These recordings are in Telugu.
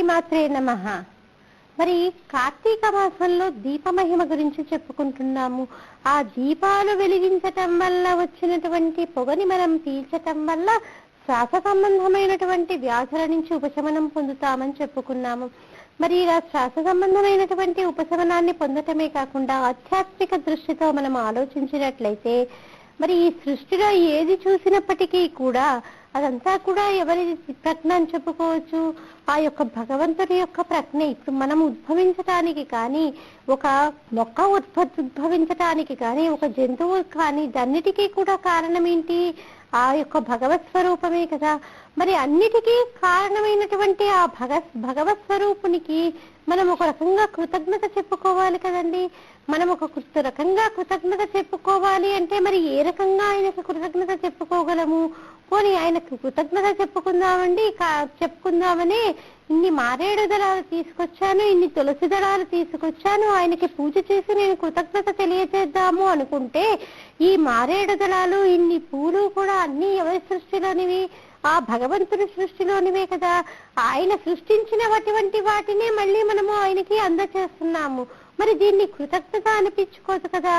శ్రీమాత్రే నమః. మరి కార్తీక మాసంలో దీప మహిమ గురించి చెప్పుకుంటున్నాము. ఆ దీపాలు వెలిగించటం వల్ల వచ్చినటువంటి పొగని మనం పీల్చటం వల్ల శ్వాస సంబంధమైనటువంటి వ్యాధుల నుంచి ఉపశమనం పొందుతామని చెప్పుకున్నాము. మరి ఇలా శ్వాస సంబంధమైనటువంటి ఉపశమనాన్ని పొందటమే కాకుండా ఆధ్యాత్మిక దృష్టితో మనం ఆలోచించినట్లయితే మరి ఈ సృష్టిలో ఏది చూసినప్పటికీ కూడా అదంతా కూడా ఎవరి ప్రజ్ఞ అని చెప్పుకోవచ్చు? ఆ యొక్క భగవంతుడి యొక్క ప్రజ్ఞ. ఇప్పుడు మనం ఉద్భవించటానికి కానీ, ఒక మొక్క ఉద్భవించటానికి కానీ, ఒక జంతువు కానీ, దన్నిటికీ కూడా కారణం ఏంటి? ఆ యొక్క భగవత్ స్వరూపమే కదా. మరి అన్నిటికీ కారణమైనటువంటి ఆ భగవత్ స్వరూపునికి మనం ఒక రకంగా కృతజ్ఞత చెప్పుకోవాలి కదండి. మనం ఒక రకంగా కృతజ్ఞత చెప్పుకోవాలి అంటే మరి ఏ రకంగా ఆయనకు కృతజ్ఞత చెప్పుకోగలము? పోనీ ఆయనకు కృతజ్ఞత చెప్పుకుందామని ఇన్ని మారేడు దళాలు తీసుకొచ్చాను, ఇన్ని తులసి దళాలు తీసుకొచ్చాను, ఆయనకి పూజ చేసి నేను కృతజ్ఞత తెలియజేద్దాము అనుకుంటే ఈ మారేడు దళాలు ఇన్ని పూలు కూడా అన్ని ఎవరి సృష్టిలోనివి? ఆ భగవంతుని సృష్టిలోనివే కదా. ఆయన సృష్టించినటువంటి వాటినే మళ్ళీ మనము ఆయనకి అందచేస్తున్నాము. మరి దీన్ని కృతజ్ఞత అనిపించుకోదు కదా.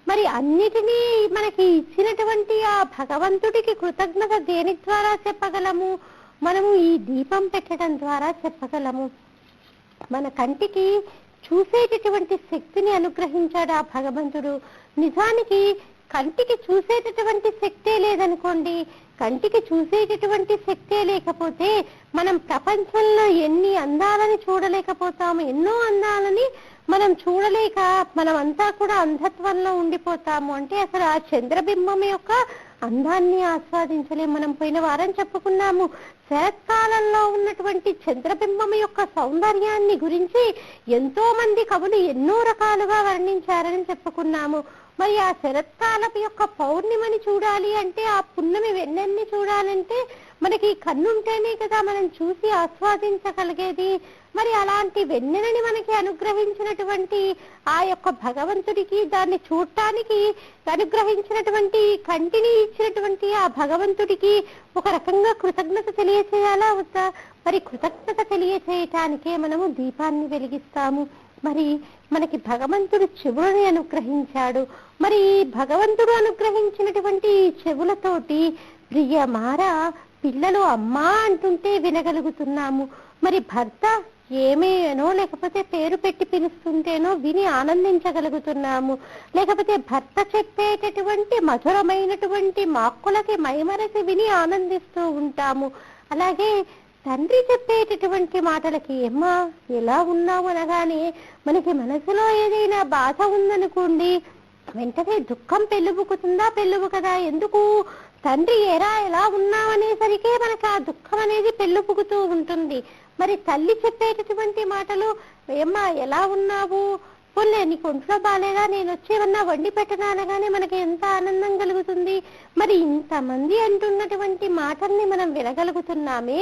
మరి అన్నిటినీ మనకి ఇచ్చినటువంటి ఆ భగవంతుడికి కృతజ్ఞత దేని ద్వారా చెప్పగలము? మనము ఈ దీపం పెట్టడం ద్వారా చెప్పగలము. మన కంటికి చూసేటటువంటి శక్తిని అనుగ్రహించాడు ఆ భగవంతుడు. నిజానికి కంటికి చూసేటటువంటి శక్తే లేదనుకోండి, కంటికి చూసేటటువంటి శక్తే లేకపోతే మనం ప్రపంచంలో ఎన్ని అందాలని చూడలేకపోతాము. ఎన్నో అందాలని మనం చూడలేక మనం అంతా కూడా అంధత్వంలో ఉండిపోతాము. అంటే అసలు ఆ చంద్రబింబం యొక్క అందాన్ని ఆస్వాదించలేము. మనం పోయిన వారం చెప్పుకున్నాము, శరత్కాలంలో ఉన్నటువంటి చంద్రబింబం యొక్క సౌందర్యాన్ని గురించి ఎంతో మంది కవులు ఎన్నో రకాలుగా వర్ణించారని చెప్పుకున్నాము. మరి ఆ శరత్కాలపు యొక్క పౌర్ణిమని చూడాలి అంటే, ఆ పున్నమి వెన్నెన్ని చూడాలంటే మనకి కన్నుంటేనే కదా మనం చూసి ఆస్వాదించగలిగేది. మరి అలాంటి వెన్నెలని మనకి అనుగ్రహించినటువంటి ఆ యొక్క భగవంతుడికి, దాన్ని చూడటానికి అనుగ్రహించినటువంటి కంటిని ఇచ్చినటువంటి ఆ భగవంతుడికి ఒక రకంగా కృతజ్ఞత తెలియచేయాలా వద్దా? మరి కృతజ్ఞత తెలియచేయటానికే మనము దీపాన్ని వెలిగిస్తాము. మరి మనకి భగవంతుడు చెవులని అనుగ్రహించాడు. మరి భగవంతుడు అనుగ్రహించినటువంటి చెవులతోటి ప్రియమారా పిల్లలు అమ్మా అంటుంటే వినగలుగుతున్నాము. మరి భర్త ఏమేనో లేకపోతే పేరు పెట్టి పిలుస్తుంటేనో విని ఆనందించగలుగుతున్నాము. లేకపోతే భర్త చెప్పేటటువంటి మధురమైనటువంటి మాక్కులకి మైమరసి విని ఆనందిస్తూ ఉంటాము. అలాగే తండ్రి చెప్పేటటువంటి మాటలకి ఏమ్మా ఎలా ఉన్నావు అనగానే మనకి మనసులో ఏదైనా బాధ ఉందనుకోండి, వెంటనే దుఃఖం పెళ్ళుబుకుతుందా? ఎందుకు? తండ్రి ఎలా ఉన్నావనేసరికే మనకి ఆ దుఃఖం అనేది పెళ్ళుబుకుతూ ఉంటుంది. మరి తల్లి చెప్పేటటువంటి మాటలు, ఏమ్మా ఎలా ఉన్నావు, పోలే నీకు ఒంట్లో బాగాలేదా, నేను వచ్చేవన్నా వండి పెట్టనా అనగానే మనకి ఎంత ఆనందం కలుగుతుంది. మరి ఇంతమంది అంటున్నటువంటి మాటల్ని మనం వినగలుగుతున్నామే.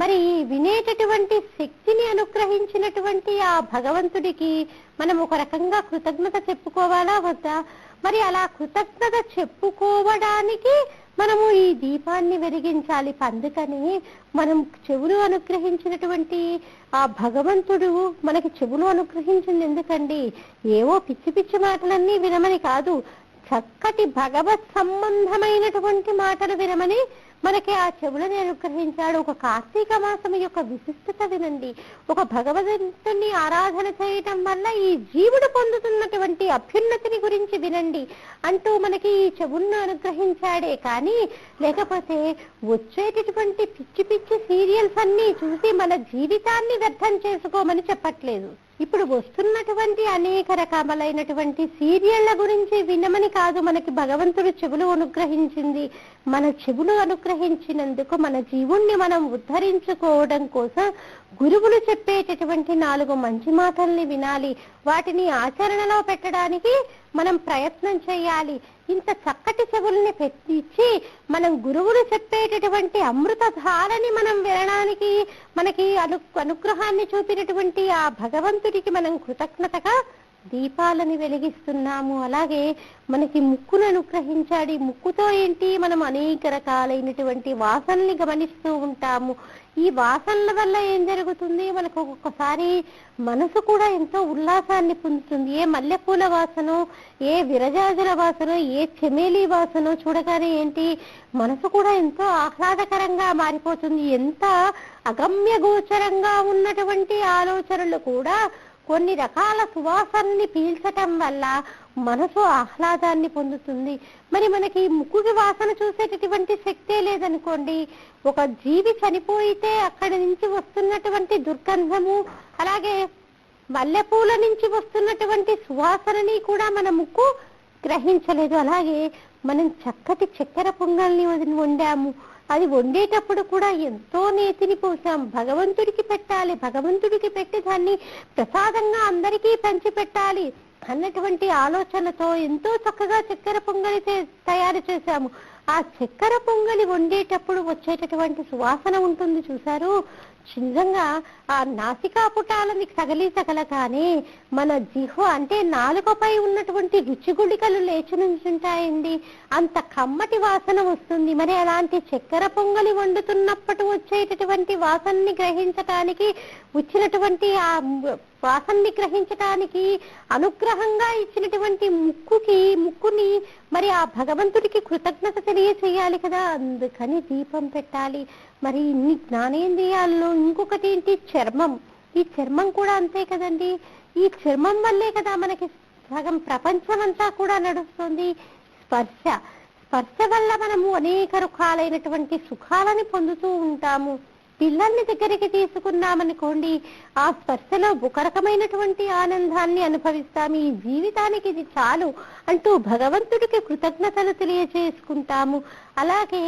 మరి వినేటటువంటి శక్తిని అనుగ్రహించినటువంటి ఆ భగవంతుడికి మనం ఒక రకంగా కృతజ్ఞత చెప్పుకోవాలా వద్దా? మరి అలా కృతజ్ఞత చెప్పుకోవడానికి మనము ఈ దీపాన్ని వెలిగించాలి. అందుకని మనం చెవులు అనుగ్రహించినటువంటి ఆ భగవంతుడు మనకి చెవులు అనుగ్రహించింది ఎందుకండి? ఏవో పిచ్చి పిచ్చి మాటలన్నీ వినమని కాదు, చక్కటి భగవత్ సంబంధమైనటువంటి మాటలు వినమని మనకి ఆ చెవులని అనుగ్రహించాడు. ఒక కార్తీక మాసం యొక్క విశిష్టత వినండి. ఒక భగవంతుని ఆరాధన చేయటం వల్ల ఈ జీవుడు పొందుతున్నటువంటి అభ్యున్నతిని గురించి వినండి అంటూ మనకి ఈ చెవులను అనుగ్రహించాడే కానీ, లేకపోతే వచ్చేటటువంటి పిచ్చి పిచ్చి సీరియల్స్ అన్ని చూసి మన జీవితాన్ని వ్యర్థం చేసుకోమని చెప్పట్లేదు. ఇప్పుడు వస్తున్నటువంటి అనేక రకాలైనటువంటి సీరియళ్ల గురించి వినమని కాదు మనకి భగవంతుడు చెవులు అనుగ్రహించింది. మన చెవులు అనుగ్రహించినందుకు మన జీవుణ్ణి మనం ఉద్ధరించుకోవడం కోసం గురువులు చెప్పేటటువంటి 4 మంచి మాటల్ని వినాలి. వాటిని ఆచరణలో పెట్టడానికి మనం ప్రయత్నం చేయాలి. ఇంత చక్కటి చెవుల్ని పెట్టించి మనం గురువులు చెప్పేటటువంటి అమృతధారని మనం వినడానికి మనకి అనుగ్రహాన్ని చూపినటువంటి ఆ భగవంతుడికి మనం కృతజ్ఞతగా దీపాలని వెలిగిస్తున్నాము. అలాగే మనకి ముక్కును అనుగ్రహించాడు. ఈ ముక్కుతో ఏంటి, మనం అనేక రకాలైనటువంటి వాసనల్ని గమనిస్తూ ఉంటాము. ఈ వాసనల వల్ల ఏం జరుగుతుంది, మనకు ఒక్కొక్కసారి మనసు కూడా ఎంతో ఉల్లాసాన్ని పొందుతుంది. ఏ మల్లెపూల వాసనో, ఏ విరజాజుల వాసనో, ఏ చెమేలి వాసనో చూడగానే ఏంటి, మనసు కూడా ఎంతో ఆహ్లాదకరంగా మారిపోతుంది. ఎంత అగమ్య గోచరంగా ఉన్నటువంటి ఆలోచనలు కూడా కొన్ని రకాల సువాసనని పీల్చటం వల్ల మనసు ఆహ్లాదాన్ని పొందుతుంది. మరి మనకి ముక్కుకి వాసన చూసేటటువంటి శక్తే లేదనుకోండి, ఒక జీవి చనిపోయితే అక్కడి నుంచి వస్తున్నటువంటి దుర్గంధము, అలాగే మల్లెపూల నుంచి వస్తున్నటువంటి సువాసనని కూడా మన ముక్కు గ్రహించలేదు. అలాగే మనం చక్కటి చక్కెర పొంగల్ని వండాము, అది వండేటప్పుడు కూడా ఎంతో నేతిని పోసాం. భగవంతుడికి పెట్టాలి, భగవంతుడికి పెట్టి దాన్ని ప్రసాదంగా అందరికీ పంచి పెట్టాలి అన్నటువంటి ఆలోచనతో ఎంతో చక్కగా చక్కెర పొంగలి తయారు చేశాము. ఆ చక్కెర పొంగలి వండేటప్పుడు వచ్చేటటువంటి సువాసన ఉంటుంది చూసారు, నిజంగా ఆ నాసికా పుటాలని తగలగానే మన జిహ్వ అంటే నాలుకపై ఉన్నటువంటి రుచి గుళికలు లేచి నుంచుంటాయండి. అంత కమ్మటి వాసన వస్తుంది. మరి అలాంటి చక్కెర పొంగలి వండుతున్నప్పుడు వచ్చేటటువంటి వాసనని గ్రహించటానికి, వచ్చినటువంటి ఆ వాసనని గ్రహించటానికి అనుగ్రహంగా ఇచ్చినటువంటి ముక్కుని మరి ఆ భగవంతుడికి కృతజ్ఞత తెలియచేయాలి కదా, అందుకని దీపం పెట్టాలి. మరి ఇన్ని జ్ఞానేంద్రియాల్లో ఇంకొకటి ఏంటి, చర్మం. ఈ చర్మం కూడా అంతే కదండి. ఈ చర్మం వల్లే కదా మనకి సగం ప్రపంచం అంతా కూడా నడుస్తుంది. స్పర్శ వల్ల మనము అనేక రకాలైనటువంటి సుఖాలని పొందుతూ ఉంటాము. పిల్లల్ని దగ్గరికి తీసుకున్నామనుకోండి, ఆ స్పర్శలో ఒక రకమైనటువంటి ఆనందాన్ని అనుభవిస్తాము. ఈ జీవితానికి ఇది చాలు అంటూ భగవంతుడికి కృతజ్ఞతలు తెలియజేసుకుంటాము. అలాగే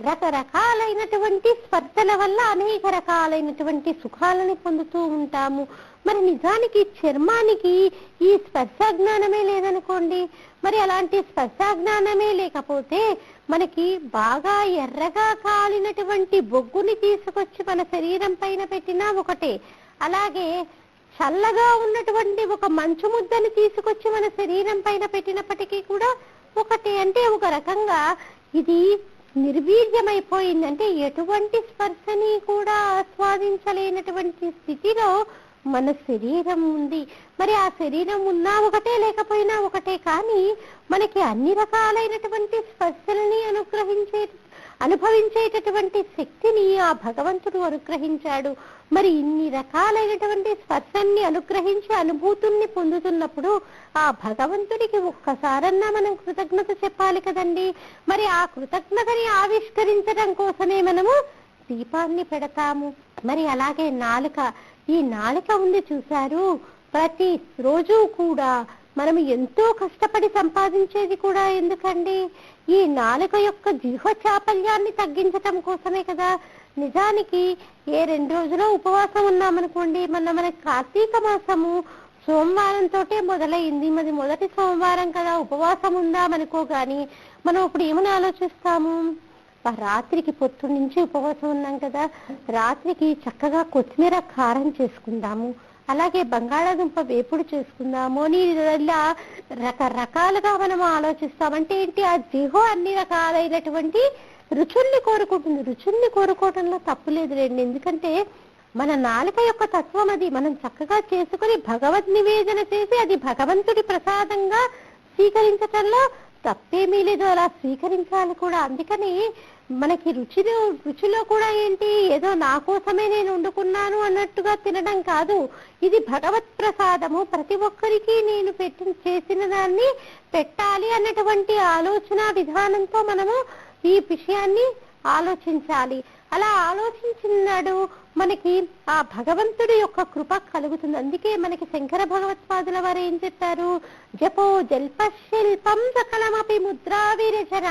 రకరకాలైనటువంటి స్పర్శల వల్ల అనేక రకాలైనటువంటి సుఖాలని పొందుతూ ఉంటాము. మరి నిజానికి చర్మానికి ఈ స్పర్శాజ్ఞానమే లేదనుకోండి, మరి అలాంటి స్పర్శాజ్ఞానమే లేకపోతే మనకి బాగా ఎర్రగా కాలినటువంటి బొగ్గుని తీసుకొచ్చి మన శరీరం పైన పెట్టినా ఒకటే, అలాగే చల్లగా ఉన్నటువంటి ఒక మంచు ముద్దని తీసుకొచ్చి మన శరీరం పైన పెట్టినప్పటికీ కూడా ఒకటే. అంటే ఒక రకంగా ఇది నిర్వీర్యమైపోయింది. అంటే ఎటువంటి స్పర్శని కూడా ఆస్వాదించలేనటువంటి స్థితిలో మన శరీరం ఉంది. మరి ఆ శరీరం ఉన్నా ఒకటే, లేకపోయినా ఒకటే, కానీ మనకి అన్ని రకాలైనటువంటి స్పర్శలని అనుభవించేటటువంటి శక్తిని ఆ భగవంతుడు అనుగ్రహించాడు. మరి ఇన్ని రకాలైనటువంటి స్పర్శల్ని అనుగ్రహించి అనుభూతుల్ని పొందుతున్నప్పుడు ఆ భగవంతుడికి ఒక్కసారన్నా మనం కృతజ్ఞత చెప్పాలి కదండి. మరి ఆ కృతజ్ఞతని ఆవిష్కరించడం కోసమే మనము దీపాన్ని పెడతాము. మరి అలాగే నాలుక, ఈ నాలుక ఉంది చూశారు, ప్రతి రోజు కూడా మనం ఎంతో కష్టపడి సంపాదించేది కూడా ఎందుకండి, ఈ నాలుక యొక్క జిహ్వ చాపల్యాన్ని తగ్గించటం కోసమే కదా. నిజానికి ఏ 2 రోజులు ఉపవాసం ఉన్నామనుకోండి, మన కార్తీక మాసము సోమవారంతో మొదలైంది, మరి మొదటి సోమవారం కదా ఉపవాసం ఉందామనుకోగాని మనం ఇప్పుడు ఏమని ఆలోచిస్తాము, రాత్రికి పొత్తు నుంచి ఉపవాసం ఉన్నాం కదా, రాత్రికి చక్కగా కొత్తిమీర కారం చేసుకుందాము, అలాగే బంగాళాదుంప వేపుడు చేసుకుందాము అని ఇలా రకరకాలుగా మనం ఆలోచిస్తామంటే ఏంటి, ఆ జిహ్వ అన్ని రకాలైనటువంటి రుచుల్ని కోరుకుంటుంది. రుచుల్ని కోరుకోవడంలో తప్పు లేదులేండి, ఎందుకంటే మన నాలుక యొక్క తత్వం అది. మనం చక్కగా చేసుకుని భగవద్ నివేదన చేసి అది భగవంతుడి ప్రసాదంగా స్వీకరించటంలో తప్పేమీ లేదు, అలా స్వీకరించాలి కూడా. అందుకని మనకి రుచిలో కూడా ఏంటి, ఏదో నా కోసమే నేను వండుకున్నాను అన్నట్టుగా తినడం కాదు, ఇది భగవత్ ప్రసాదము, ప్రతి ఒక్కరికి నేను చేసిన దాన్ని పెట్టాలి అన్నటువంటి ఆలోచన విధానంతో మనము ఈ విషయాన్ని ఆలోచించాలి. అలా ఆలోచించినాడు మనకి ఆ భగవంతుడి యొక్క కృప కలుగుతుంది. అందుకే మనకి శంకర భగవత్పాదుల వారు ఏం చెప్పారు, జపో జల్పశిల్పం సకలమపి ముద్రా విరచన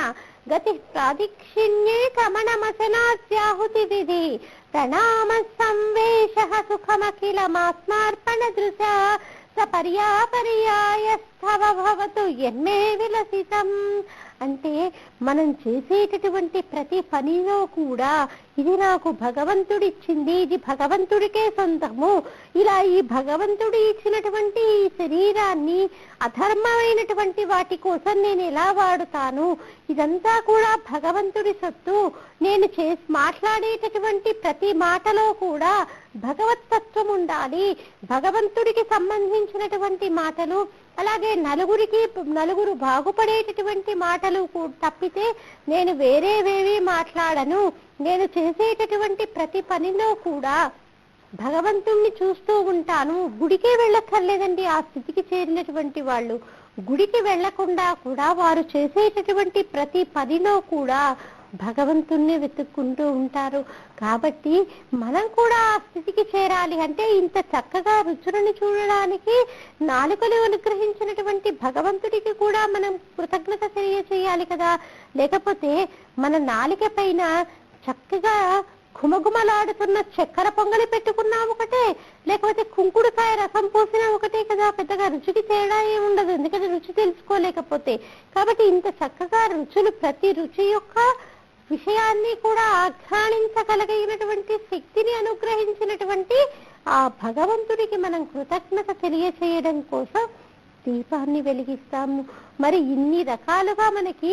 గతి ప్రాదిక్షిణ్యే కమణమసనాస్యాహుతి విధి ప్రణామ సంవేశ సుఖమఖిలమాస్మార్పణ దృశ సపర్యాపర్యాయస్థవ భవతు ఎన్మే విలసితం. అంటే మనం చేసేటటువంటి ప్రతి పనిలో కూడా ఇది నాకు భగవంతుడిచ్చింది, ఇది భగవంతుడికే సొంతము. ఇలా ఈ భగవంతుడు ఇచ్చినటువంటి ఈ శరీరాన్ని అధర్మమైనటువంటి వాటి కోసం నేను ఎలా వాడుతాను? ఇదంతా కూడా భగవంతుడి సొత్తు. నేను మాట్లాడేటటువంటి ప్రతి మాటలో కూడా భగవతత్వం ఉండాలి. భగవంతుడికి సంబంధించినటువంటి మాటలు, అలాగే నలుగురు బాగుపడేటటువంటి మాటలు తప్పితే నేను వేరేవేవి మాట్లాడను. నేను చేసేటటువంటి ప్రతి పనిలో కూడా భగవంతుణ్ణి చూస్తూ ఉంటాను. గుడికే వెళ్ళక్కర్లేదండి ఆ స్థితికి చేరినటువంటి వాళ్ళు. గుడికి వెళ్లకుండా కూడా వారు చేసేటటువంటి ప్రతి పనిలో కూడా భగవంతుణ్ణి వెతుక్కుంటూ ఉంటారు. కాబట్టి మనం కూడా ఆ స్థితికి చేరాలి అంటే ఇంత చక్కగా రుచులను చూడడానికి నాలుకలు అనుగ్రహించినటువంటి భగవంతుడికి కూడా మనం కృతజ్ఞత తెలియచేయాలి కదా. లేకపోతే మన నాలిక పైన చక్కగా ఘుమఘుమలాడుతున్న చక్కెర పొంగలి పెట్టుకున్నా ఒకటే, లేకపోతే కుంకుడుకాయ రసం పోసినా ఒకటే కదా. పెద్దగా రుచికి తేడా ఏమి ఉండదు, ఎందుకంటే రుచి తెలుసుకోలేకపోతే. కాబట్టి ఇంత చక్కగా రుచులు, ప్రతి రుచి యొక్క విషయాన్ని కూడా ఆఘ్రాణించగలిగినటువంటి శక్తిని అనుగ్రహించినటువంటి ఆ భగవంతుడికి మనం కృతజ్ఞత తెలియచేయడం కోసం దీపాన్ని వెలిగిస్తాము. మరి ఇన్ని రకాలుగా మనకి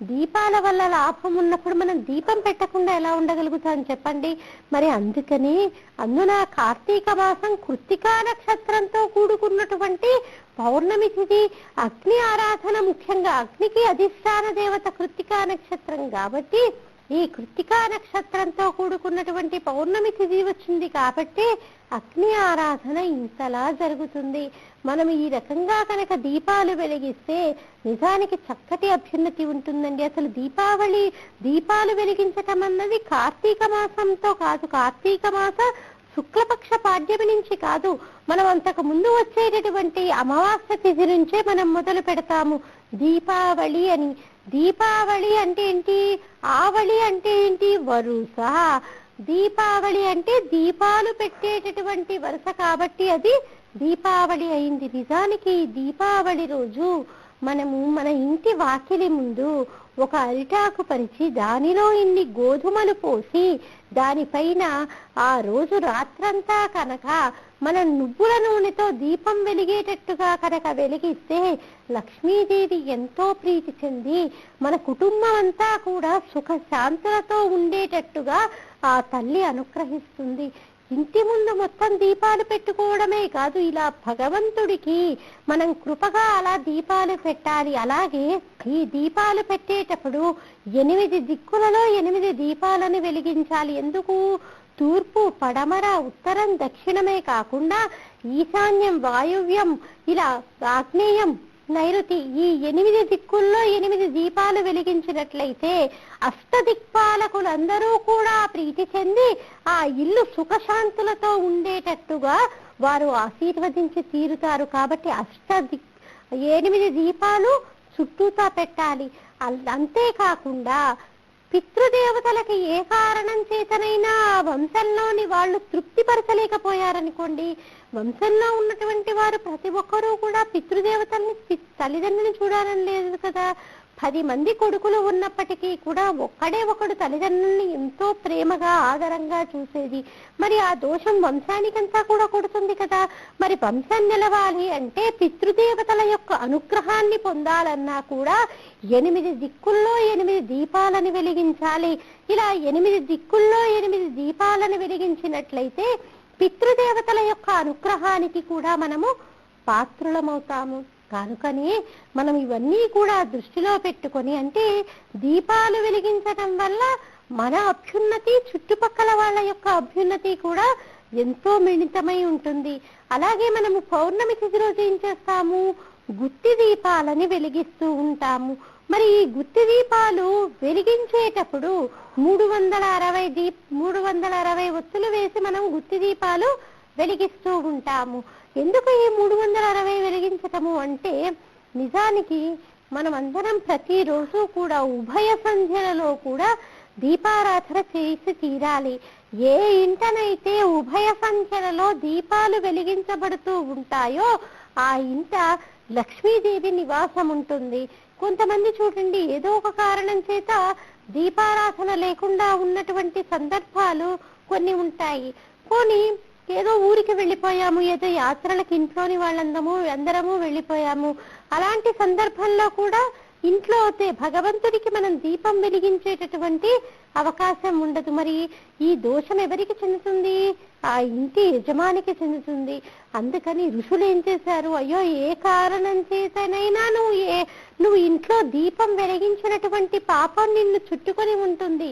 దీపాల వల్ల లాభం ఉన్నప్పుడు మనం దీపం పెట్టకుండా ఎలా ఉండగలుగుతాం చెప్పండి. మరి అందున కార్తీక మాసం కృత్తికా నక్షత్రంతో కూడుకున్నటువంటి పౌర్ణమి తిథి, అగ్ని ఆరాధన, ముఖ్యంగా అగ్నికి అధిష్టాన దేవత కృత్తికా నక్షత్రం కాబట్టి ఈ కృత్తికా నక్షత్రంతో కూడుకున్నటువంటి పౌర్ణమి తిథి వచ్చింది కాబట్టి అగ్ని ఆరాధన ఇంతలా జరుగుతుంది. మనం ఈ రకంగా కనుక దీపాలు వెలిగిస్తే నిజానికి చక్కటి అభ్యున్నతి ఉంటుందండి. అసలు దీపాలు వెలిగించటం అన్నది కార్తీక మాసంతో కాదు, కార్తీక మాస శుక్లపక్ష పాడ్యమి నుంచి కాదు, మనం అంతకు ముందు వచ్చేటటువంటి అమావాస్య తిథి నుంచే మనం మొదలు పెడతాము దీపావళి అని. దీపావళి అంటే ఏంటి? ఆవళి అంటే ఏంటి? వరుస. దీపావళి అంటే దీపాలు పెట్టేటటువంటి వరుస కాబట్టి అది దీపావళి అయింది. నిజానికి దీపావళి రోజు మనము మన ఇంటి వాకిలి ముందు ఒక అరిటాకు పరిచి దానిలో ఇన్ని గోధుమలు పోసి దానిపైన ఆ రోజు రాత్రంతా కనుక మన నువ్వుల నూనెతో దీపం వెలిగేటట్టుగా కనుక వెలిగిస్తే లక్ష్మీదేవి ఎంతో ప్రీతి చెంది మన కుటుంబం అంతా కూడా సుఖ శాంతులతో ఉండేటట్టుగా ఆ తల్లి అనుగ్రహిస్తుంది. ఇంటి ముందు మొత్తం దీపాలు పెట్టుకోవడమే కాదు, ఇలా భగవంతుడికి మనం కృపగా అలా దీపాలు పెట్టాలి. అలాగే ఈ దీపాలు పెట్టేటప్పుడు 8 దిక్కులలో 8 దీపాలను వెలిగించాలి. ఎందుకు? తూర్పు, పడమర, ఉత్తరం, దక్షిణమే కాకుండా ఈశాన్యం, వాయువ్యం, ఇలా ఆగ్నేయం, నైరుతి, ఈ 8 దిక్కుల్లో 8 దీపాలు వెలిగించినట్లయితే అష్టదిక్పాలకులందరూ కూడా ప్రీతి చెంది ఆ ఇల్లు సుఖశాంతులతో ఉండేటట్టుగా వారు ఆశీర్వదించి తీరుతారు. కాబట్టి 8 దీపాలు చుట్టూతా పెట్టాలి. అంతేకాకుండా పితృదేవతలకి ఏ కారణం చేతనైనా వంశంలోని వాళ్ళు తృప్తిపరచలేకపోయారనుకోండి, వంశంలో ఉన్నటువంటి వారు ప్రతి ఒక్కరూ కూడా పితృదేవతల్ని, తల్లిదండ్రులను చూడాలని లేదు కదా. 10 మంది కొడుకులు ఉన్నప్పటికీ కూడా ఒక్కడే ఒకడు తల్లిదండ్రుల్ని ఎంతో ప్రేమగా ఆదరంగా చూసేది. మరి ఆ దోషం వంశానికంతా కూడా కొడుతుంది కదా. మరి వంశం నిలవాలి అంటే పితృదేవతల యొక్క అనుగ్రహాన్ని పొందాలన్నా కూడా 8 దిక్కుల్లో 8 దీపాలను వెలిగించాలి. ఇలా 8 దిక్కుల్లో 8 దీపాలను వెలిగించినట్లయితే పితృదేవతల యొక్క అనుగ్రహానికి కూడా మనము పాత్రులమవుతాము. కనుకనే మనం ఇవన్నీ కూడా దృష్టిలో పెట్టుకొని, అంటే దీపాలు వెలిగించడం వల్ల మన అభ్యున్నతి, చుట్టుపక్కల వాళ్ళ యొక్క అభ్యున్నతి కూడా ఎంతో మిళితమై ఉంటుంది. అలాగే మనము పౌర్ణమి తిథి రోజు ఏం చేస్తాము? గుత్తి దీపాలని వెలిగిస్తూ ఉంటాము. మరి ఈ గుత్తి దీపాలు వెలిగించేటప్పుడు 360 ఒత్తులు వేసి మనం గుత్తి దీపాలు వెలిగిస్తూ ఉంటాము. ఎందుకు ఈ 360 వెలిగించటము అంటే, నిజానికి మనం అందరం ప్రతిరోజు కూడా ఉభయ సంధ్యలలో కూడా దీపారాధన చేసి తీరాలి. ఏ ఇంటనైతే ఉభయ సంధ్యలలో దీపాలు వెలిగించబడుతూ ఉంటాయో ఆ ఇంట లక్ష్మీదేవి నివాసం ఉంటుంది. కొంతమంది చూడండి, ఏదో ఒక కారణం చేత దీపారాధన లేకుండా ఉన్నటువంటి సందర్భాలు కొన్ని ఉంటాయి. కొన్ని ఏదో ఊరికి వెళ్ళిపోయాము, ఏదో యాత్రలకు ఇంట్లోని అందరము వెళ్ళిపోయాము. అలాంటి సందర్భంలో కూడా ఇంట్లో భగవంతుడికి మనం దీపం వెలిగించేటటువంటి అవకాశం ఉండదు. మరి ఈ దోషం ఎవరికి చెందుతుంది? ఆ ఇంటి యజమానికి చెందుతుంది. అందుకని ఋషులు ఏం చేశారు, అయ్యో ఏ కారణం చేతనైనా నువ్వు ఇంట్లో దీపం వెలిగించినటువంటి పాపం నిన్ను చుట్టుకొని ఉంటుంది.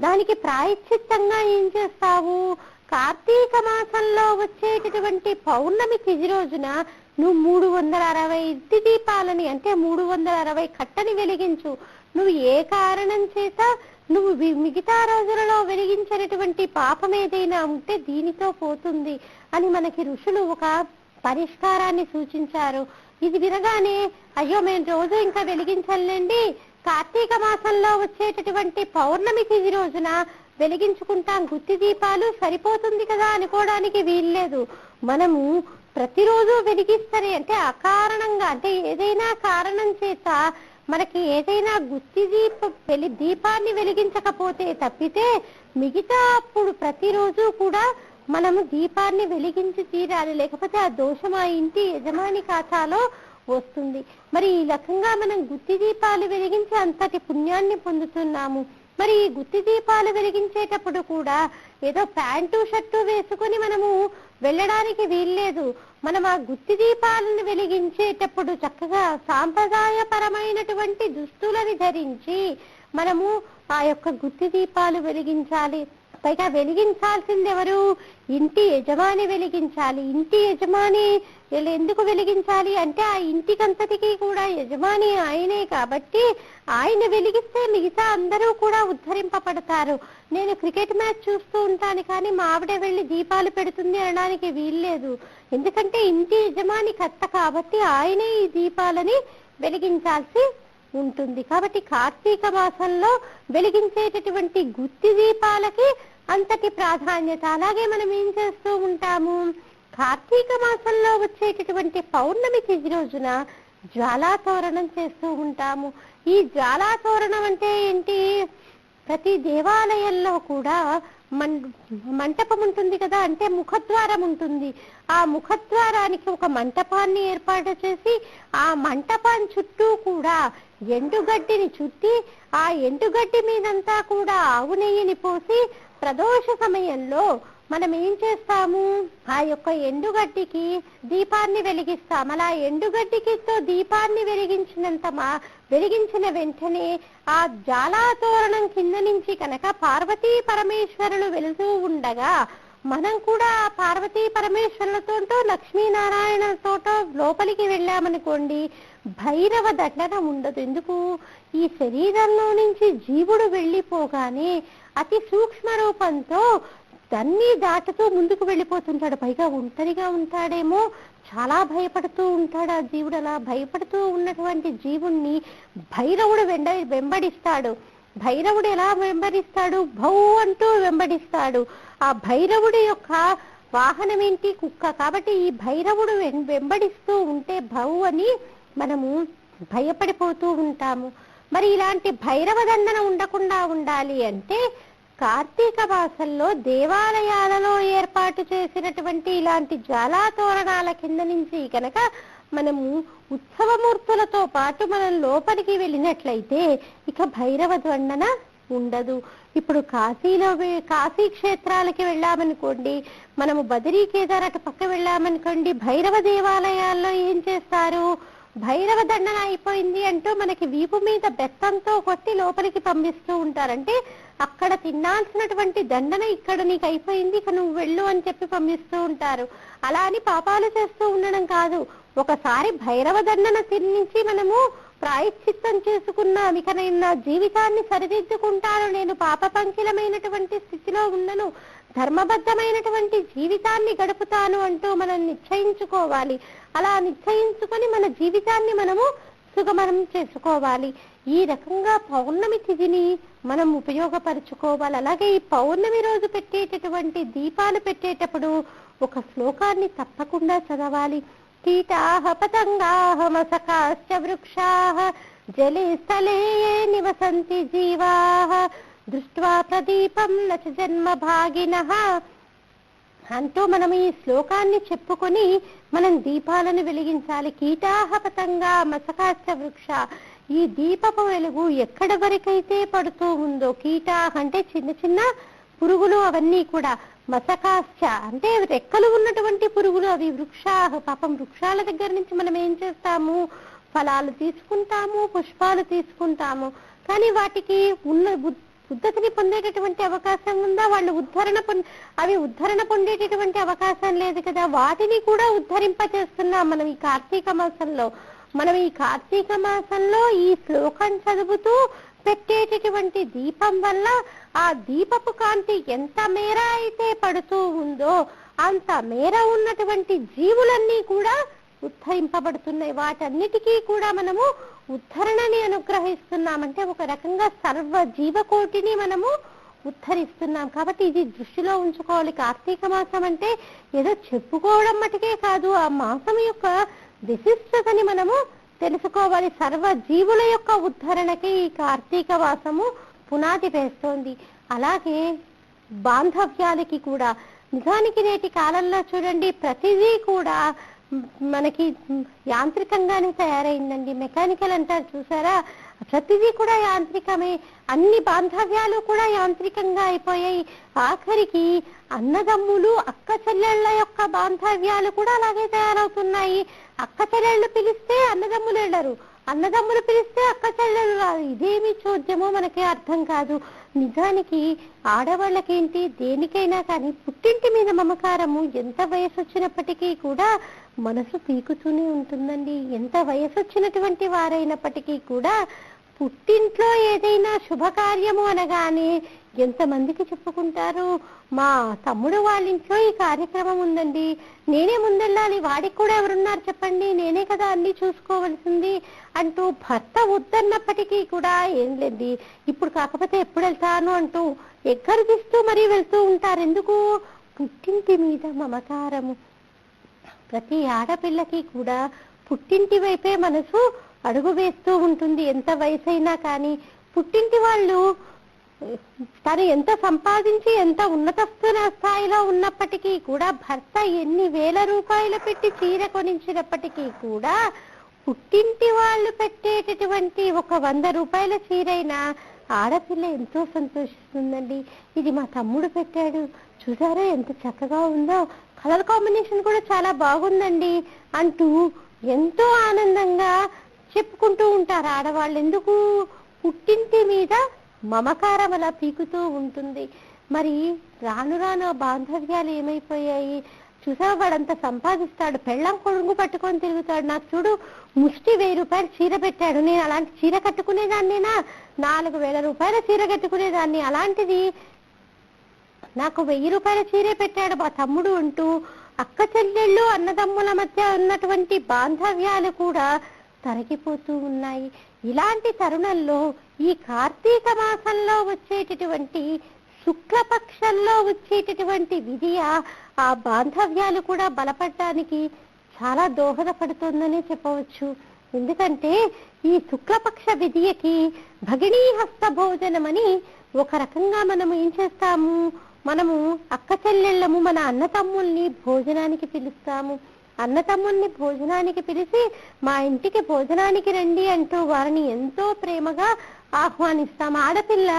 దానికి ప్రాయశ్చిత్తంగా ఏం చేస్తావు, కార్తీక మాసంలో వచ్చేటటువంటి పౌర్ణమి తిథి రోజున నువ్వు 360 ఇంటి దీపాలని, అంటే 360 కట్టని వెలిగించు. నువ్వు ఏ కారణం చేత నువ్వు మిగతా రోజులలో వెలిగించినటువంటి పాపం ఏదైనా ఉంటే దీనితో పోతుంది అని మనకి ఋషులు ఒక పరిష్కారాన్ని సూచించారు. ఇది వినగానే అయ్యో మేము రోజు ఇంకా వెలిగించాలండి, కార్తీక మాసంలో వచ్చేటటువంటి పౌర్ణమి తిథి రోజున వెలిగించుకుంటాం గుత్తి దీపాలు, సరిపోతుంది కదా అనుకోవడానికి వీల్లేదు. మనము ప్రతిరోజు వెలిగిస్తారే, అంటే అకారణంగా, అంటే ఏదైనా కారణం చేత మనకి ఏదైనా గుత్తి దీపాన్ని వెలిగించకపోతే తప్పితే మిగతా అప్పుడు ప్రతిరోజు కూడా మనము దీపాన్ని వెలిగించి తీరాలి. లేకపోతే ఆ దోషం ఆ ఇంటి యజమాని ఖాతాలో వస్తుంది. మరి ఈ రకంగా మనం గుత్తి దీపాలు వెలిగించి అంతటి పుణ్యాన్ని పొందుతున్నాము. మరి ఈ గుత్తి దీపాలు వెలిగించేటప్పుడు కూడా ఏదో ప్యాంటు షర్టు వేసుకొని మనము వెళ్ళడానికి వీల్లేదు. మనం ఆ గుత్తి దీపాలను వెలిగించేటప్పుడు చక్కగా సాంప్రదాయపరమైనటువంటి దుస్తులని ధరించి మనము ఆ యొక్క గుత్తి దీపాలు వెలిగించాలి. పైగా వెలిగించాల్సింది ఎవరు? ఇంటి యజమాని వెలిగించాలి. ఇంటి యజమాని ఎందుకు వెలిగించాలి అంటే ఆ ఇంటికంతటికి కూడా యజమాని ఆయనే కాబట్టి ఆయన వెలిగిస్తే మిగతా అందరూ కూడా ఉద్ధరింపబడతారు. నేను క్రికెట్ మ్యాచ్ చూస్తూ ఉంటాను కానీ మా ఆవిడ వెళ్ళి దీపాలు పెడుతుంది అనడానికి వీల్లేదు. ఎందుకంటే ఇంటి యజమాని కర్త కాబట్టి ఆయనే ఈ దీపాలని వెలిగించాల్సి ఉంటుంది. కాబట్టి కార్తీక మాసంలో వెలిగించేటటువంటి గుత్తి దీపాలకి అంతటి ప్రాధాన్యత. అలాగే మనం ఏం చేస్తూ ఉంటాము, కార్తీక మాసంలో వచ్చేటటువంటి పౌర్ణమి తిథి రోజున జ్వాలాతోరణం చేస్తూ ఉంటాము. ఈ జ్వాలాతోరణం అంటే ఏంటి? ప్రతి దేవాలయంలో కూడా మంటపం ఉంటుంది కదా, అంటే ముఖద్వారం ఉంటుంది. ఆ ముఖద్వారానికి ఒక మంటపాన్ని ఏర్పాటు చేసి ఆ మంటపం చుట్టూ కూడా ఎండుగడ్డిని చుట్టి ఆ ఎండుగడ్డి మీదంతా కూడా ఆవు నెయ్యిని పోసి ప్రదోష సమయంలో మనం ఏం చేస్తాము, ఆ యొక్క ఎండుగడ్డికి దీపాన్ని వెలిగిస్తాం. అలా ఎండుగడ్డికితో దీపాన్ని వెలిగించిన వెంటనే ఆ జ్వాలాతోరణం కింద నుంచి కనుక పార్వతీ పరమేశ్వరులు వెళుతూ ఉండగా మనం కూడా పార్వతీ పరమేశ్వరులతో లక్ష్మీనారాయణతోటో లోపలికి వెళ్ళామనుకోండి, భైరవ దండన ఉండదు. ఎందుకు? ఈ శరీరంలో నుంచి జీవుడు వెళ్ళిపోగానే అతి సూక్ష్మ రూపంతో దాన్ని దాటుతూ ముందుకు వెళ్ళిపోతుంటాడు. పైగా ఒంటరిగా ఉంటాడేమో, చాలా భయపడుతూ ఉంటాడు ఆ జీవుడు. అలా భయపడుతూ ఉన్నటువంటి జీవుణ్ణి భైరవుడు వెంబడిస్తాడు. భైరవుడు ఎలా వెంబడిస్తాడు? భౌ అంటూ వెంబడిస్తాడు. ఆ భైరవుడి యొక్క వాహనం ఏంటి? కుక్క. కాబట్టి ఈ భైరవుడు వెంబడిస్తూ ఉంటే భౌ అని మనము భయపడిపోతూ ఉంటాము. మరి ఇలాంటి భైరవ దండన ఉండకుండా ఉండాలి అంటే కార్తీక మాసంలో దేవాలయాలలో ఏర్పాటు చేసినటువంటి ఇలాంటి జ్వాలాతోరణాల కింద నుంచి కనుక మనము ఉత్సవమూర్తులతో పాటు మనం లోపలికి వెళ్ళినట్లయితే ఇక భైరవ దండన ఉండదు. ఇప్పుడు కాశీ క్షేత్రాలకి వెళ్ళామనుకోండి, మనము బదరీ కేదార్ అటు పక్క వెళ్ళామనుకోండి, భైరవ దేవాలయాల్లో ఏం చేస్తారు, భైరవ దండన అయిపోయింది అంటూ మనకి వీపు మీద బెత్తంతో కొట్టి లోపలికి పంపిస్తూ ఉంటారంటే అక్కడ తినాల్సినటువంటి దండన ఇక్కడ నీకు అయిపోయింది, ఇక నువ్వు వెళ్ళు అని చెప్పి పంపిస్తూ ఉంటారు. అలా అని పాపాలు చేస్తూ ఉండడం కాదు. ఒకసారి భైరవ దండన తిరించి మనము ప్రాయశ్చిత్తం చేసుకున్నాం, ఇక నేను నా జీవితాన్ని సరిదిద్దుకుంటాను, నేను పాప పంకిలమైనటువంటి స్థితిలో ఉండను, ధర్మబద్ధమైనటువంటి జీవితాన్ని గడుపుతాను అంటూ మనం నిశ్చయించుకోవాలి. అలా నిశ్చయించుకొని మన జీవితాన్ని మనము సుగమనం చేసుకోవాలి. ఈ రకంగా పౌర్ణమి తిథిని మనం ఉపయోగపరుచుకోవాలి. అలాగే ఈ పౌర్ణమి రోజు పెట్టేటటువంటి దీపాలు పెట్టేటప్పుడు ఒక శ్లోకాన్ని తప్పకుండా చదవాలి. కీటాః పతంగాః మసకాశ్చ వృక్షాః జలే స్థలే నివసంతి జీవాః దృష్ట్వా ప్రదీపం నచ జన్మ భాగినః అంటూ మనం ఈ శ్లోకాన్ని చెప్పుకొని మనం దీపాలను వెలిగించాలి. కీటాహ పతంగా మసకాశ్చ వృక్ష, ఈ దీపపు వెలుగు ఎక్కడ వరకైతే పడుతూ ఉందో, కీటాహ అంటే చిన్న చిన్న పురుగులు అవన్నీ కూడా, మసకాశ్చ అంటే రెక్కలు ఉన్నటువంటి పురుగులు అవి, వృక్షాహ పాపం వృక్షాల దగ్గర నుంచి మనం ఏం చేస్తాము, ఫలాలు తీసుకుంటాము, పుష్పాలు తీసుకుంటాము, కానీ వాటికి ఉన్న ఉద్ధతిని పొందేటటువంటి అవకాశం ఉందా? వాళ్ళు అవి ఉద్ధరణ పొందేటటువంటి అవకాశం లేదు కదా. వాటిని కూడా ఉద్ధరింపచేస్తున్నాం మనం ఈ కార్తీక మాసంలో. మనం ఈ కార్తీక మాసంలో ఈ శ్లోకం చదువుతూ పెట్టేటటువంటి దీపం వల్ల ఆ దీపపు కాంతి ఎంత మేర అయితే పడుతూ ఉందో అంత మేర ఉన్నటువంటి జీవులన్నీ కూడా ఉద్ధరింపబడుతున్నాయి. వాటన్నిటికీ కూడా మనము ఉద్ధరణని అనుగ్రహిస్తున్నామంటే ఒక రకంగా సర్వ జీవకోటిని మనము ఉద్ధరిస్తున్నాం. కాబట్టి ఇది దృష్టిలో ఉంచుకోవాలి. కార్తీక మాసం అంటే ఏదో చెప్పుకోవడం మటుకే కాదు, ఆ మాసం యొక్క విశిష్టతని మనము తెలుసుకోవాలి. సర్వ జీవుల యొక్క ఉద్ధరణకి ఈ కార్తీక మాసము పునాది వేస్తోంది. అలాగే బాంధవ్యాలకి కూడా, నిజానికి నేటి కాలంలో చూడండి ప్రతిదీ కూడా మనకి యాంత్రికంగానే తయారైందండి. మెకానికల్ అంటారు చూసారా, ప్రతిదీ కూడా యాంత్రికమే. అన్ని బాంధవ్యాలు కూడా యాంత్రికంగా అయిపోయాయి. ఆఖరికి అన్నదమ్ములు అక్క చెల్లెళ్ల యొక్క బాంధవ్యాలు కూడా అలాగే తయారవుతున్నాయి. అక్క చెల్లెళ్ళు పిలిస్తే అన్నదమ్ములు వెళ్ళరు, అన్నదమ్ములు పిలిస్తే అక్క చెల్లెలు రాదు. ఇదేమి చోద్యమో మనకి అర్థం కాదు. నిజానికి ఆడవాళ్ళకేంటి, దేనికైనా కానీ పుట్టింటి మీద మమకారము ఎంత వయసు వచ్చినప్పటికీ కూడా మనసు పీకుతూనే ఉంటుందండి. ఎంత వయసు వచ్చినటువంటి వారైనప్పటికీ కూడా పుట్టింట్లో ఏదైనా శుభకార్యము అనగానే ఎంతమందికి చెప్పుకుంటారు, మా తమ్ముడు వాళ్ళ ఇంట్లో ఈ కార్యక్రమం ఉందండి, నేనే ముందెళ్ళాలి, వాడికి కూడా ఎవరున్నారు చెప్పండి, నేనే కదా అన్ని చూసుకోవలసింది అంటూ భర్త వద్దన్నప్పటికీ కూడా ఏం లేదు, ఇప్పుడు కాకపోతే ఎప్పుడు వెళ్తాను అంటూ ఎక్కరు తీస్తూ మరీ వెళ్తూ ఉంటారు. ఎందుకు? పుట్టింటి మీద మమకారము. ప్రతి ఆడపిల్లకి కూడా పుట్టింటి వైపే మనసు అడుగు వేస్తూ ఉంటుంది. ఎంత వయసైనా కానీ పుట్టింటి వాళ్ళు తను ఎంత సంపాదించి ఎంత ఉన్నత స్థాయిలో ఉన్నప్పటికీ కూడా, భర్త ఎన్ని వేల రూపాయలు పెట్టి చీర కొనించినప్పటికీ కూడా పుట్టింటి వాళ్ళు పెట్టేటటువంటి ఒక 100 రూపాయల చీరైనా ఆడపిల్ల ఎంతో సంతోషిస్తుందండి. ఇది మా తమ్ముడు పెట్టాడు, చూసారా ఎంత చక్కగా ఉందో, కలర్ కాంబినేషన్ కూడా చాలా బాగుందండి అంటూ ఎంతో ఆనందంగా చెప్పుకుంటూ ఉంటారు ఆడవాళ్ళు. ఎందుకు? పుట్టింటి మీద మమకారం అలా పీకుతూ ఉంటుంది. మరి రాను రాను బాంధవ్యాలు ఏమైపోయాయి చూసావా? వాడంతా సంపాదిస్తాడు, పెళ్ళం కొడుకు పట్టుకొని తిరుగుతాడు. నాకు చూడు ముష్టి 1000 రూపాయలు చీర పెట్టాడు, నేను అలాంటి చీర కట్టుకునేదాన్నేనా? 4000 రూపాయల చీర కట్టుకునేదాన్ని, అలాంటిది నాకు 1000 రూపాయల చీరే పెట్టాడు మా తమ్ముడు అంటూ అక్క చెల్లెళ్ళు అన్నదమ్ముల మధ్య ఉన్నటువంటి బాంధవ్యాలు కూడా తరిగిపోతూ ఉన్నాయి. ఇలాంటి తరుణంలో ఈ కార్తీక మాసంలో వచ్చేటటువంటి శుక్లపక్షంలో వచ్చేటటువంటి విధియ ఆ బాంధవ్యాలు కూడా బలపడడానికి చాలా దోహదపడుతుందనే చెప్పవచ్చు. ఎందుకంటే ఈ శుక్లపక్ష విధియకి భగినీ హస్త భోజనమని ఒక రకంగా మనము ఏం చేస్తాము, మనము అక్క చెల్లెళ్ళము మన అన్నతమ్ముల్ని భోజనానికి పిలుస్తాము. అన్నతమ్ముల్ని భోజనానికి పిలిచి మా ఇంటికి భోజనానికి రండి అంటూ వారిని ఎంతో ప్రేమగా ఆహ్వానిస్తాము. ఆడపిల్ల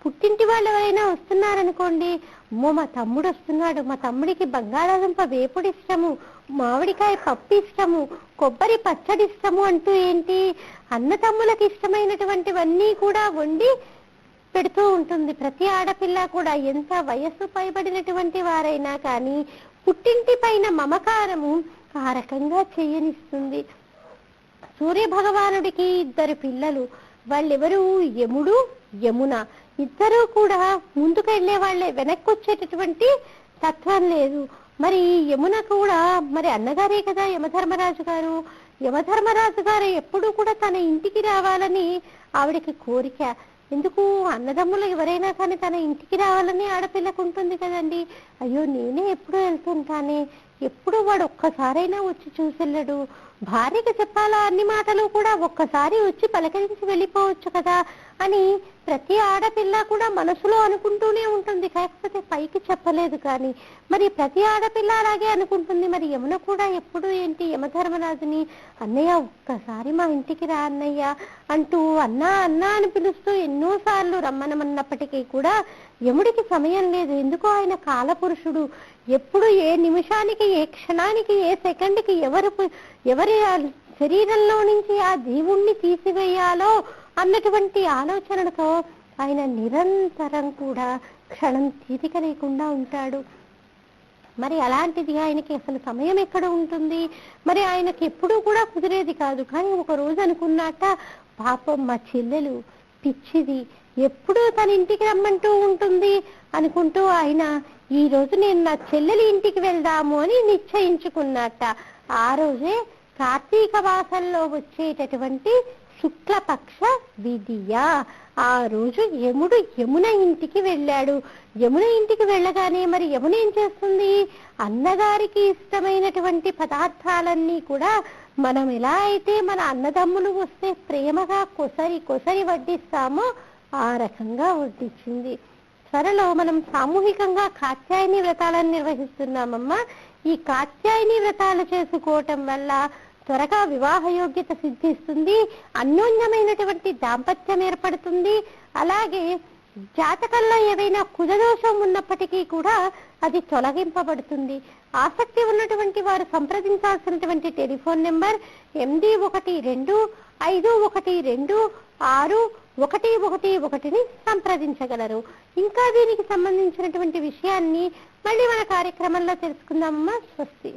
పుట్టింటి వాళ్ళు ఎవరైనా వస్తున్నారనుకోండి, అమ్మో మా తమ్ముడు వస్తున్నాడు, మా తమ్ముడికి బంగాళాదుంప వేపుడు ఇష్టము, మామిడికాయ పప్పు ఇష్టము, కొబ్బరి పచ్చడి ఇష్టము అంటూ ఏంటి అన్నతమ్ములకు ఇష్టమైనటువంటివన్నీ కూడా వండి పెడుతూ ఉంటుంది. ప్రతి ఆడపిల్ల కూడా ఎంత వయస్సు పైబడినటువంటి వారైనా కానీ పుట్టింటి పైన మమకారము ఆ రకంగా చేయనిస్తుంది. సూర్య భగవానుడికి 2 పిల్లలు, వాళ్ళెవరు? యముడు యమున. ఇద్దరూ కూడా ముందుకు వెళ్లే వాళ్ళే, వెనక్కి వచ్చేటటువంటి తత్వం లేదు. మరి యమున కూడా మరి అన్నగారే కదా యమధర్మరాజు గారు. యమధర్మరాజు గారు ఎప్పుడు కూడా తన ఇంటికి రావాలని ఆవిడకి కోరిక. ఎందుకు? అన్నదమ్ములు ఎవరైనా కానీ తన ఇంటికి రావాలని ఆడపిల్లకు ఉంటుంది కదండి. అయ్యో నేనే ఎప్పుడు వెళ్తుంటానే, ఎప్పుడు వాడు ఒక్కసారైనా వచ్చి చూసెళ్ళడు, భార్యకి చెప్పాలా అన్ని మాటలు కూడా, ఒక్కసారి వచ్చి పలకరించి వెళ్ళిపోవచ్చు కదా అని ప్రతి ఆడపిల్ల కూడా మనసులో అనుకుంటూనే ఉంటుంది, కాకపోతే పైకి చెప్పలేదు. కానీ మరి ప్రతి ఆడపిల్ల అలాగే అనుకుంటుంది. మరి యమున కూడా ఎప్పుడు ఏంటి యమధర్మరాజుని, అన్నయ్య ఒక్కసారి మా ఇంటికి రా అన్నయ్య అంటూ అన్నా అన్నా అని పిలుస్తూ ఎన్నోసార్లు రమ్మనమన్నప్పటికీ కూడా యముడికి సమయం లేదు. ఎందుకో ఆయన కాలపురుషుడు. ఎప్పుడు ఏ నిమిషానికి, ఏ క్షణానికి, ఏ సెకండ్కి ఎవరి శరీరంలో నుంచి ఆ జీవుణ్ణి తీసివేయాలో అన్నటువంటి ఆలోచనలతో ఆయన నిరంతరం కూడా క్షణం తీరిక లేకుండా ఉంటాడు. మరి అలాంటిది ఆయనకి అసలు సమయం ఎక్కడ ఉంటుంది? మరి ఆయనకి ఎప్పుడూ కూడా కుదిరేది కాదు. కానీ ఒక రోజు అనుకున్నట్ట, పాపం మా చెల్లెలు పిచ్చిది, ఎప్పుడూ తన ఇంటికి రమ్మంటూ ఉంటుంది అనుకుంటూ ఆయన ఈ రోజు నేను నా చెల్లెలి ఇంటికి వెళ్దాము అని నిశ్చయించుకున్నట్ట. ఆ రోజే కార్తీక మాసంలో వచ్చేటటువంటి శుక్లపక్ష విధియ. ఆ రోజు యముడు యమున ఇంటికి వెళ్ళాడు. యమున ఇంటికి వెళ్ళగానే మరి యమున ఏం చేస్తుంది? అన్నగారికి ఇష్టమైనటువంటి పదార్థాలన్నీ కూడా మనం ఎలా అయితే మన అన్నదమ్ములు వస్తే ప్రేమగా కొసరి కొసరి వడ్డిస్తామో ఆ రకంగా వడ్డించింది. త్వరలో మనం సామూహికంగా కాత్యాయని వ్రతాలను నిర్వహిస్తున్నామమ్మా. ఈ కాత్యాయని వ్రతాలు చేసుకోవటం వల్ల త్వరగా వివాహ యోగ్యత సిద్ధిస్తుంది, అన్యోన్యమైనటువంటి దాంపత్యం ఏర్పడుతుంది. అలాగే జాతకంలో ఏవైనా కుజదోషం ఉన్నప్పటికీ కూడా అది తొలగింపబడుతుంది. ఆసక్తి ఉన్నటువంటి వారు సంప్రదించాల్సినటువంటి టెలిఫోన్ నెంబర్ 8125126111ని సంప్రదించగలరు. ఇంకా దీనికి సంబంధించినటువంటి విషయాన్ని మళ్ళీ మన కార్యక్రమంలో తెలుసుకుందామమ్మా. స్వస్తి.